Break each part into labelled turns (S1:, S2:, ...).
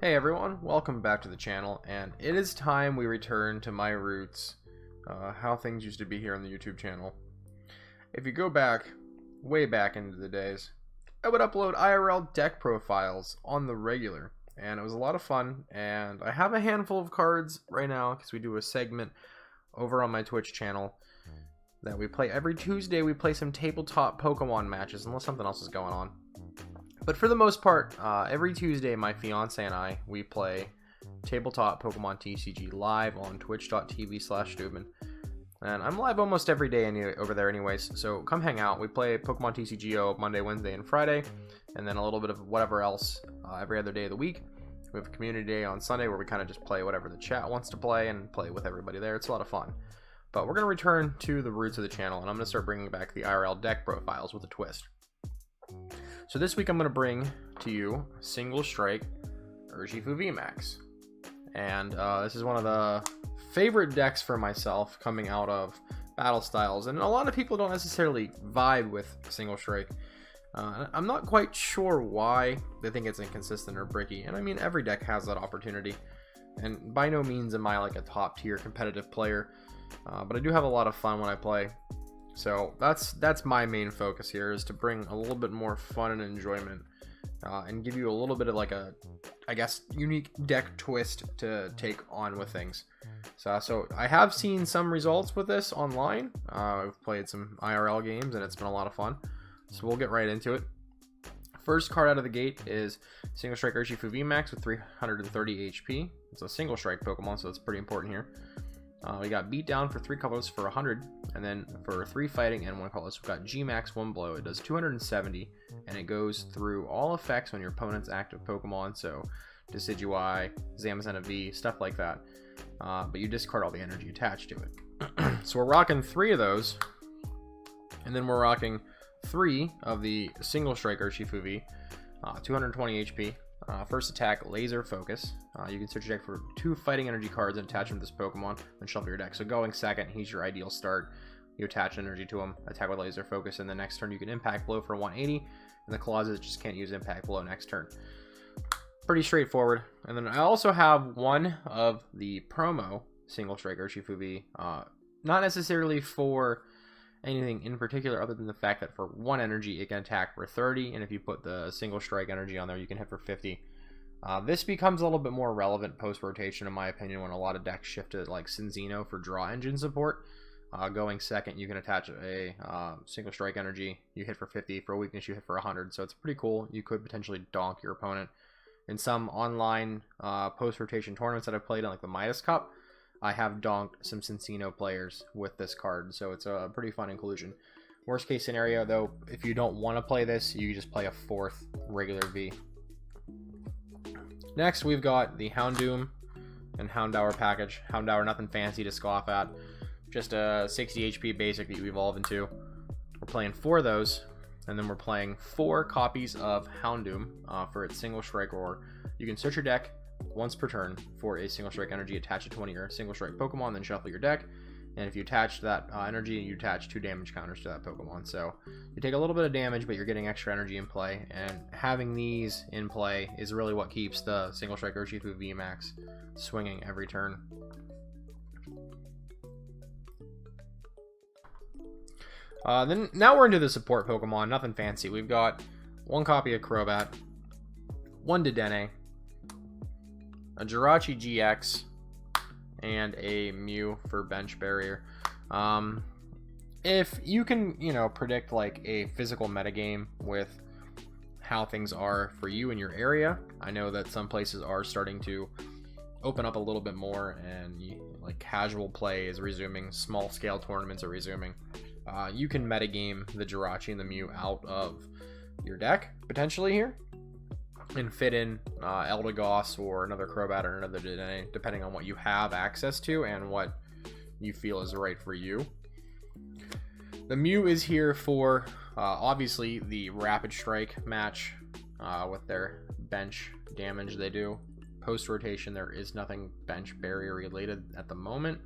S1: Hey everyone, welcome back to the channel, and it is time we return to my roots, how things used to be here on the YouTube channel. If you go back, way back into the days, I would upload IRL deck profiles on the regular, and it was a lot of fun, and I have a handful of cards right now, because we do a segment over on my Twitch channel that we play every Tuesday. We play some tabletop Pokemon matches, unless something else is going on. But for the most part, every Tuesday, my fiance and I, we play Tabletop Pokemon TCG live on twitch.tv/Stubin. And I'm live almost every day over there anyways, so come hang out. We play Pokemon TCGO Monday, Wednesday, and Friday, and then a little bit of whatever else every other day of the week. We have a community day on Sunday where we kind of just play whatever the chat wants to play and play with everybody there. It's a lot of fun. But we're going to return to the roots of the channel, and I'm going to start bringing back the IRL deck profiles with a twist. So this week I'm going to bring to you Single Strike Urshifu VMAX. And this is one of the favorite decks for myself coming out of Battle Styles. And a lot of people don't necessarily vibe with Single Strike. I'm not quite sure why they think it's inconsistent or bricky. And I mean, every deck has that opportunity. And by no means am I like a top tier competitive player. But I do have a lot of fun when I play. So that's my main focus here, is to bring a little bit more fun and enjoyment and give you a little bit of like a, I guess, unique deck twist to take on with things. So I have seen some results with this online. I've played some IRL games and it's been a lot of fun. So we'll get right into it. First card out of the gate is Single Strike Urshifu VMAX with 330 HP. It's a single strike Pokemon, so that's pretty important here. We got Beat Down for 3 colors for 100, and then for 3 fighting and 1 colors, we've got G-Max 1 blow. It does 270, and it goes through all effects on your opponent's active Pokemon, so Decidueye, Zamazenta V, stuff like that. But you discard all the energy attached to it. So we're rocking 3 of those, and then we're rocking 3 of the Single Strike Urshifu V, 220 HP. First attack, Laser Focus. You can search your deck for 2 fighting energy cards and attach them to this Pokemon, then shuffle your deck. So going second, he's your ideal start. You attach energy to him, attack with Laser Focus, and the next turn you can Impact Blow for 180, and the clauses just can't use Impact Blow next turn. Pretty straightforward. And then I also have one of the promo Single Strike Urshifu V, not necessarily for anything in particular other than the fact that for 1 energy it can attack for 30, and if you put the Single Strike energy on there you can hit for 50. This becomes a little bit more relevant post rotation in my opinion when a lot of decks shift to like Cinzino for draw engine support. Going second, you can attach a Single Strike energy, you hit for 50, for a weakness you hit for 100, so it's pretty cool. You could potentially donk your opponent. In some online post rotation tournaments that I've played in, like the Midas Cup, I have donked some Cinzino players with this card, so it's a pretty fun inclusion. Worst case scenario, though, if you don't want to play this, you just play a 4th regular V. Next, we've got the Houndoom and Houndour package. Houndour, nothing fancy to scoff at. Just a 60 HP basic that you evolve into. We're playing 4 of those, and then we're playing 4 copies of Houndoom for its Single Strike Roar. You can search your deck once per turn for a Single Strike energy, attach it to one of your Single Strike Pokemon, then shuffle your deck. And if you attach that energy, you attach 2 damage counters to that Pokemon. So you take a little bit of damage, but you're getting extra energy in play. And having these in play is really what keeps the Single Strike Urshifu VMAX swinging every turn. Then now we're into the support Pokemon. Nothing fancy. We've got 1 copy of Crobat, 1 Dedenne, a Jirachi GX, and a Mew for bench barrier. If you can, predict like a physical metagame with how things are for you in your area, I know that some places are starting to open up a little bit more, and like casual play is resuming, small scale tournaments are resuming. You can metagame the Jirachi and the Mew out of your deck potentially here, and fit in Eldegoss or another Crobat or another Dedenne, depending on what you have access to and what you feel is right for you. The Mew is here for obviously the Rapid Strike match with their bench damage they do. Post rotation, there is nothing bench barrier related at the moment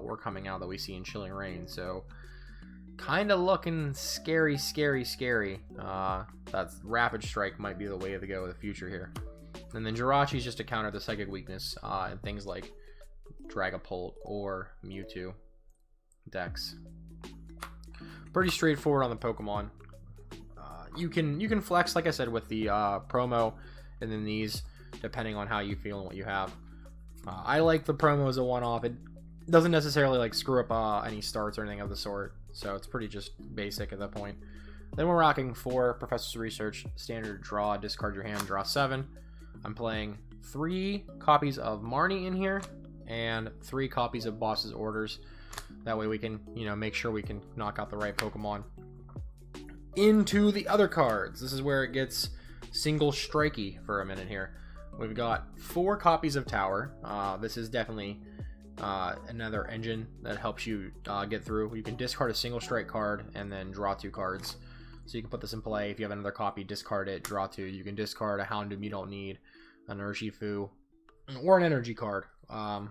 S1: or coming out that we see in Chilling Reign, so kind of looking scary. That Rapid Strike might be the way to go in the future here. And then Jirachi's just to counter the psychic weakness and things like Dragapult or Mewtwo decks. Pretty straightforward on the Pokemon. You can flex, like I said, with the promo, and then these, depending on how you feel and what you have. I like the promo as a one-off. It doesn't necessarily like screw up any starts or anything of the sort, so it's pretty just basic at that point. Then we're rocking 4 Professor's Research, standard draw, discard your hand, draw 7. I'm playing 3 copies of Marnie in here and 3 copies of Boss's Orders. That way we can, you know, make sure we can knock out the right Pokemon. Into the other cards. This is where it gets single strikey for a minute here. We've got 4 copies of Tower. This is definitely another engine that helps you get through. You can discard a single strike card and then draw 2 cards. So you can put this in play. If you have another copy, discard it, draw 2. You can discard a Houndoom you don't need, an Urshifu, or an energy card. And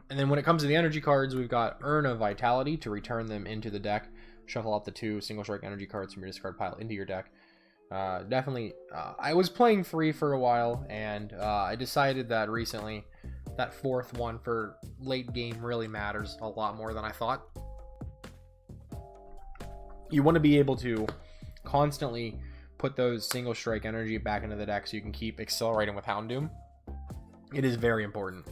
S1: then when it comes to the energy cards, we've got Urn of Vitality to return them into the deck. Shuffle out the 2 single strike energy cards from your discard pile into your deck. Definitely, I was playing 3 for a while, and I decided that recently that 4th one for late game really matters a lot more than I thought. You want to be able to constantly put those single strike energy back into the deck so you can keep accelerating with Houndoom. It is very important.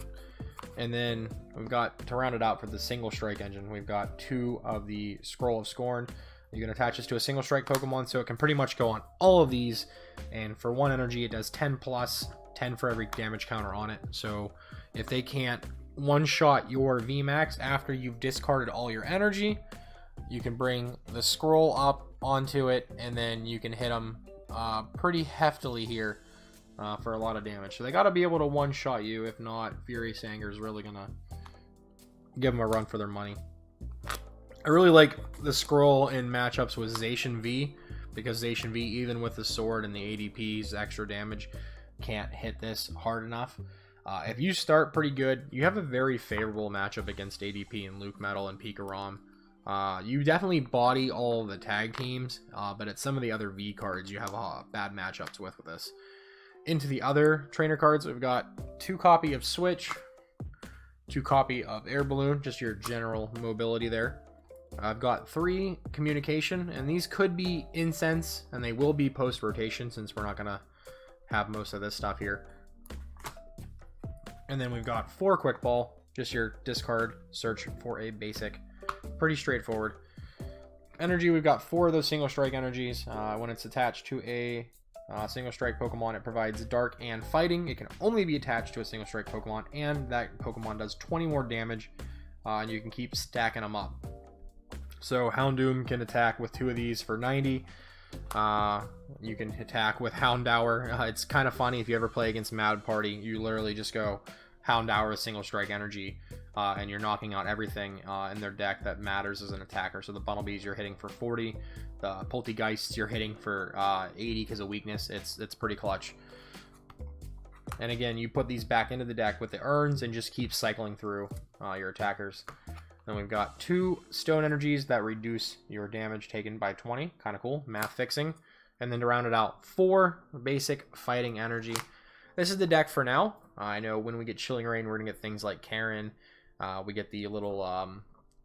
S1: And then we've got, to round it out for the single strike engine, we've got 2 of the Scroll of Scorn. You can attach this to a single strike Pokemon, so it can pretty much go on all of these. And for 1 energy, it does 10 plus, 10 for every damage counter on it. So if they can't one-shot your VMAX after you've discarded all your energy, you can bring the scroll up onto it, and then you can hit them pretty heftily here. For a lot of damage. So they got to be able to one-shot you. If not, Furious Anger is really going to give them a run for their money. I really like the scroll in matchups with Zacian V, because Zacian V, even with the sword and the ADP's extra damage, can't hit this hard enough. If you start pretty good, you have a very favorable matchup against ADP and Luke Metal and Pika Rom. You definitely body all the tag teams, but at some of the other V cards, you have bad matchups with this. Into the other trainer cards, we've got 2 copy of Switch, 2 copy of Air Balloon, just your general mobility there. I've got 3 Communication, and these could be Incense, and they will be post-rotation since we're not going to have most of this stuff here. And then we've got 4 Quick Ball, just your discard, search for a basic. Pretty straightforward. Energy, we've got 4 of those single strike energies. When it's attached to a single strike Pokemon, it provides Dark and Fighting. It can only be attached to a single strike Pokemon, and that Pokemon does 20 more damage, and you can keep stacking them up. So Houndoom can attack with 2 of these for 90. You can attack with Houndour. It's kind of funny if you ever play against Mad Party, you literally just go Houndour with single strike energy, and you're knocking out everything in their deck that matters as an attacker. So the Bumblebees you're hitting for 40. The Poltergeists you're hitting for 80 because of weakness. It's pretty clutch. And again, you put these back into the deck with the urns and just keep cycling through your attackers. Then we've got 2 stone energies that reduce your damage taken by 20. Kind of cool. Math fixing. And then to round it out, 4 basic fighting energy. This is the deck for now. I know when we get Chilling Reign, we're going to get things like Karen. We get the little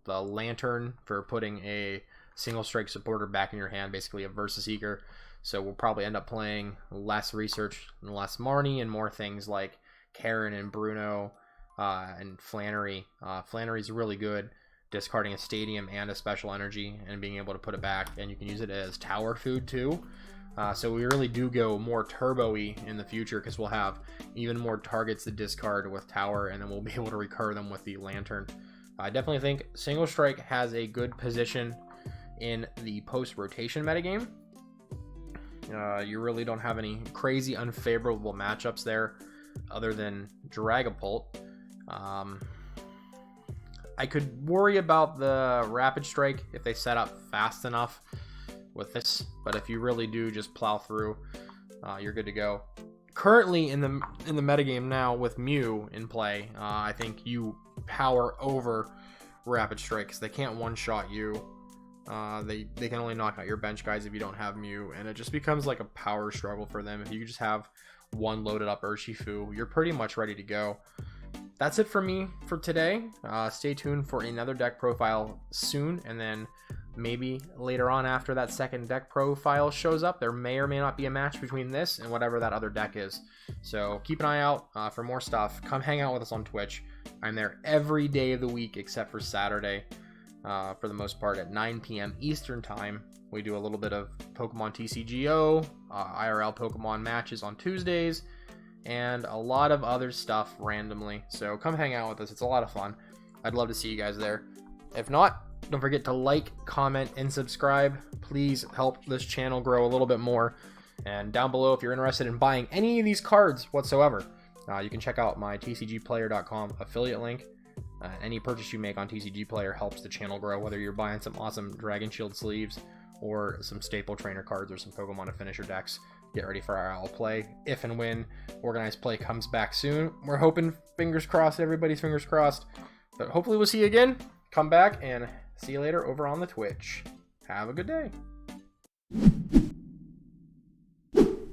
S1: the lantern for putting a single strike supporter back in your hand, basically a Versus Seeker. So we'll probably end up playing less Research and less Marnie and more things like Karen and Bruno and Flannery. Flannery's really good, discarding a Stadium and a Special Energy and being able to put it back, and you can use it as tower food too. So we really do go more turbo-y in the future because we'll have even more targets to discard with Tower, and then we'll be able to recur them with the Lantern. I definitely think Single Strike has a good position in the post-rotation metagame. You really don't have any crazy unfavorable matchups there other than Dragapult. I could worry about the Rapid Strike if they set up fast enough with this, but if you really do just plow through, you're good to go. Currently in the metagame now with Mew in play, I think you power over Rapid Strike because they can't one-shot you. They can only knock out your bench guys if you don't have Mew, and it just becomes like a power struggle for them. If you just have one loaded up Urshifu, you're pretty much ready to go. That's it for me for today. Stay tuned for another deck profile soon, and then maybe later on after that second deck profile shows up, there may or may not be a match between this and whatever that other deck is. So keep an eye out for more stuff. Come hang out with us on Twitch. I'm there every day of the week except for Saturday, for the most part, at 9 p.m. Eastern Time. We do a little bit of Pokemon TCGO, IRL Pokemon matches on Tuesdays, and a lot of other stuff randomly. So come hang out with us. It's a lot of fun. I'd love to see you guys there. If not, don't forget to like, comment, and subscribe. Please help this channel grow a little bit more. And down below, if you're interested in buying any of these cards whatsoever, you can check out my TCGplayer.com affiliate link. Any purchase you make on TCGplayer helps the channel grow, whether you're buying some awesome Dragon Shield sleeves or some staple trainer cards or some Pokemon to finish your decks. Get ready for our IRL play if and when organized play comes back soon. We're hoping, fingers crossed, everybody's fingers crossed. But hopefully we'll see you again. Come back and see you later over on the Twitch. Have a good day.